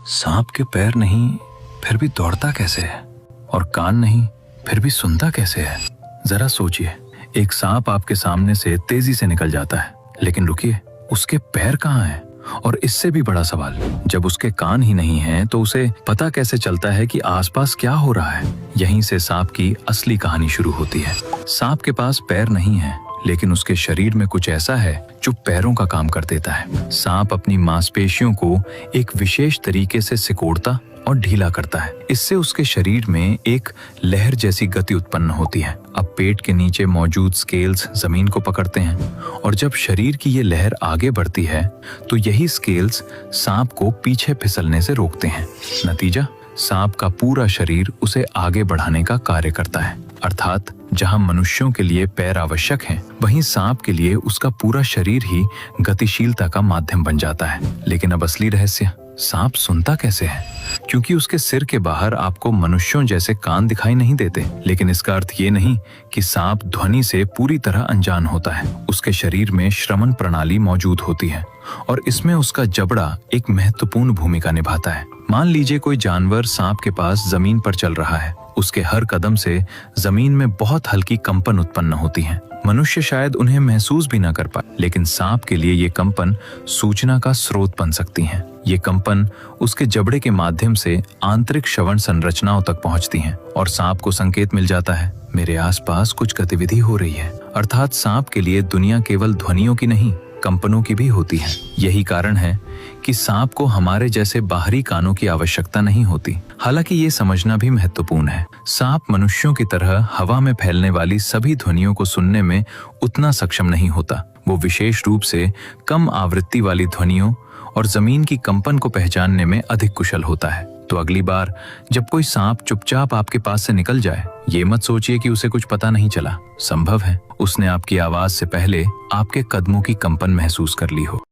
सांप के पैर नहीं फिर भी दौड़ता कैसे है, और कान नहीं फिर भी सुनता कैसे है? जरा सोचिए, एक सांप आपके सामने से तेजी से निकल जाता है, लेकिन रुकिए, उसके पैर कहाँ हैं? और इससे भी बड़ा सवाल, जब उसके कान ही नहीं हैं, तो उसे पता कैसे चलता है कि आसपास क्या हो रहा है? यहीं से सांप की असली कहानी शुरू होती है। सांप के पास पैर नहीं है, लेकिन उसके शरीर में कुछ ऐसा है जो पैरों का काम कर देता है। सांप अपनी मांसपेशियों को एक विशेष तरीके से सिकोड़ता और ढीला करता है। इससे उसके शरीर में एक लहर जैसी गति उत्पन्न होती है। अब पेट के नीचे मौजूद स्केल्स जमीन को पकड़ते हैं, और जब शरीर की ये लहर आगे बढ़ती है तो यही स्केल्स सांप को पीछे फिसलने से रोकते हैं। नतीजा, सांप का पूरा शरीर उसे आगे बढ़ाने का कार्य करता है। अर्थात जहां मनुष्यों के लिए पैर आवश्यक हैं, वहीं सांप के लिए उसका पूरा शरीर ही गतिशीलता का माध्यम बन जाता है। लेकिन अब असली रहस्य, सांप सुनता कैसे है? क्योंकि उसके सिर के बाहर आपको मनुष्यों जैसे कान दिखाई नहीं देते, लेकिन इसका अर्थ ये नहीं कि सांप ध्वनि से पूरी तरह अनजान होता है। उसके शरीर में श्रवण प्रणाली मौजूद होती है, और इसमें उसका जबड़ा एक महत्वपूर्ण भूमिका निभाता है। मान लीजिए कोई जानवर सांप के पास जमीन पर चल रहा है। उसके हर कदम से जमीन में बहुत हल्की कंपन उत्पन्न होती है। मनुष्य शायद उन्हें महसूस भी न कर पाए, लेकिन सांप के लिए ये कंपन सूचना का स्रोत बन सकती हैं। ये कंपन उसके जबड़े के माध्यम से आंतरिक श्रवण संरचनाओं तक पहुंचती हैं, और सांप को संकेत मिल जाता है, मेरे आसपास कुछ गतिविधि हो रही है। अर्थात सांप के लिए दुनिया केवल ध्वनियों की नहीं, कंपनों की भी होती है। यही कारण है कि सांप को हमारे जैसे बाहरी कानों की आवश्यकता नहीं होती। हालांकि ये समझना भी महत्वपूर्ण है, सांप मनुष्यों की तरह हवा में फैलने वाली सभी ध्वनियों को सुनने में उतना सक्षम नहीं होता। वो विशेष रूप से कम आवृत्ति वाली ध्वनियों और जमीन की कंपन को पहचानने में अधिक कुशल होता है। तो अगली बार जब कोई सांप चुपचाप आपके पास से निकल जाए, ये मत सोचिए कि उसे कुछ पता नहीं चला। संभव है उसने आपकी आवाज से पहले आपके कदमों की कंपन महसूस कर ली हो।